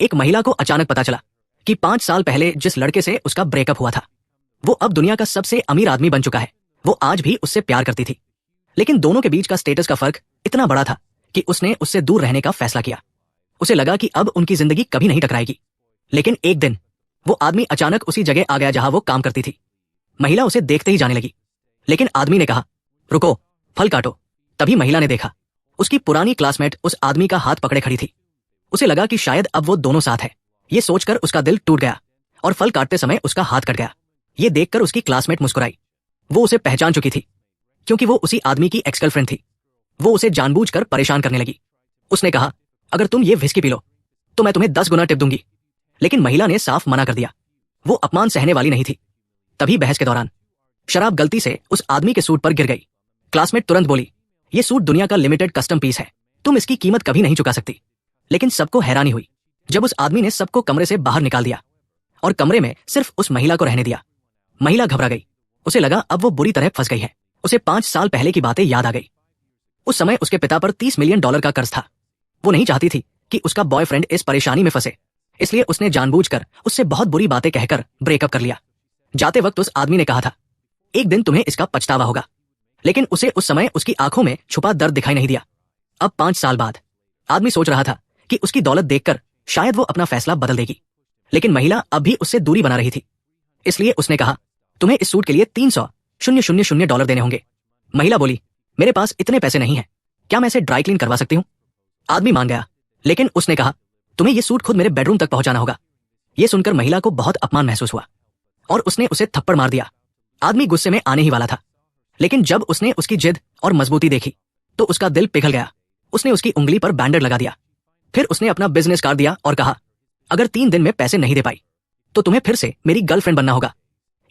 एक महिला को अचानक पता चला कि 5 साल पहले जिस लड़के से उसका ब्रेकअप हुआ था वो अब दुनिया का सबसे अमीर आदमी बन चुका है। वो आज भी उससे प्यार करती थी, लेकिन दोनों के बीच का स्टेटस का फर्क इतना बड़ा था कि उसने उससे दूर रहने का फैसला किया। उसे लगा कि अब उनकी जिंदगी कभी नहीं टकराएगी। लेकिन एक दिन वो आदमी अचानक उसी जगह आ गया जहां वो काम करती थी। महिला उसे देखते ही जाने लगी, लेकिन आदमी ने कहा, रुको, फल काटो। तभी महिला ने देखा उसकी पुरानी क्लासमेट उस आदमी का हाथ पकड़े खड़ी थी। उसे लगा कि शायद अब वो दोनों साथ हैं। ये सोचकर उसका दिल टूट गया और फल काटते समय उसका हाथ कट गया। ये देखकर उसकी क्लासमेट मुस्कुराई। वो उसे पहचान चुकी थी क्योंकि वो उसी आदमी की एक्स गर्लफ्रेंड थी। वो उसे जानबूझकर परेशान करने लगी। उसने कहा, अगर तुम ये व्हिस्की पी लो तो मैं तुम्हें 10 गुना टिप दूंगी। लेकिन महिला ने साफ मना कर दिया। वो अपमान सहने वाली नहीं थी। तभी बहस के दौरान शराब गलती से उस आदमी के सूट पर गिर गई। क्लासमेट तुरंत बोली, ये सूट दुनिया का लिमिटेड कस्टम पीस है, तुम इसकी कीमत कभी नहीं चुका सकती। लेकिन सबको हैरानी हुई जब उस आदमी ने सबको कमरे से बाहर निकाल दिया और कमरे में सिर्फ उस महिला को रहने दिया। महिला घबरा गई। उसे लगा अब वो बुरी तरह फंस गई है। उसे 5 साल पहले की बातें याद आ गई। उस समय उसके पिता पर $30 मिलियन का कर्ज था। वो नहीं चाहती थी कि उसका बॉयफ्रेंड इस परेशानी में फंसे, इसलिए उसने जानबूझकर उससे बहुत बुरी बातें कहकर ब्रेकअप कर लिया। जाते वक्त उस आदमी ने कहा था, एक दिन तुम्हें इसका पछतावा होगा। लेकिन उसे उस समय उसकी आंखों में छुपा दर्द दिखाई नहीं दिया। अब 5 साल बाद आदमी सोच रहा था कि उसकी दौलत देखकर शायद वो अपना फैसला बदल देगी। लेकिन महिला अब भी उससे दूरी बना रही थी। इसलिए उसने कहा, तुम्हें इस सूट के लिए $300,000 देने होंगे। महिला बोली, मेरे पास इतने पैसे नहीं हैं, क्या मैं इसे ड्राई क्लीन करवा सकती हूँ? आदमी मान गया, लेकिन उसने कहा, तुम्हें ये सूट खुद मेरे बेडरूम तक पहुंचाना होगा। यह सुनकर महिला को बहुत अपमान महसूस हुआ और उसने उसे थप्पड़ मार दिया। आदमी गुस्से में आने ही वाला था, लेकिन जब उसने उसकी जिद और मजबूती देखी तो उसका दिल पिघल गया। उसने उसकी उंगली पर बैंडेड लगा दिया। फिर उसने अपना बिजनेस कार्ड दिया और कहा, अगर 3 दिन में पैसे नहीं दे पाई तो तुम्हें फिर से मेरी गर्लफ्रेंड बनना होगा।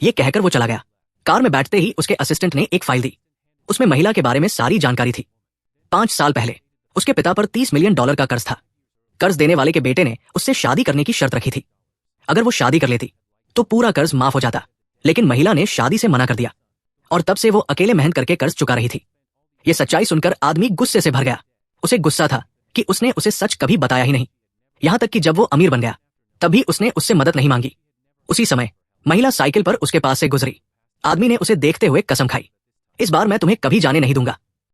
यह कहकर वो चला गया। कार में बैठते ही उसके असिस्टेंट ने एक फाइल दी। उसमें महिला के बारे में सारी जानकारी थी। 5 साल पहले उसके पिता पर $30 मिलियन का कर्ज था। कर्ज देने वाले के बेटे ने उससे शादी करने की शर्त रखी थी। अगर वो शादी कर लेती तो पूरा कर्ज माफ हो जाता, लेकिन महिला ने शादी से मना कर दिया और तब से वो अकेले मेहनत करके कर्ज चुका रही थी। ये सच्चाई सुनकर आदमी गुस्से से भर गया। उसे गुस्सा था कि उसने उसे सच कभी बताया ही नहीं। यहां तक कि जब वो अमीर बन गया तभी उसने उससे मदद नहीं मांगी। उसी समय महिला साइकिल पर उसके पास से गुजरी। आदमी ने उसे देखते हुए कसम खाई, इस बार मैं तुम्हें कभी जाने नहीं दूंगा।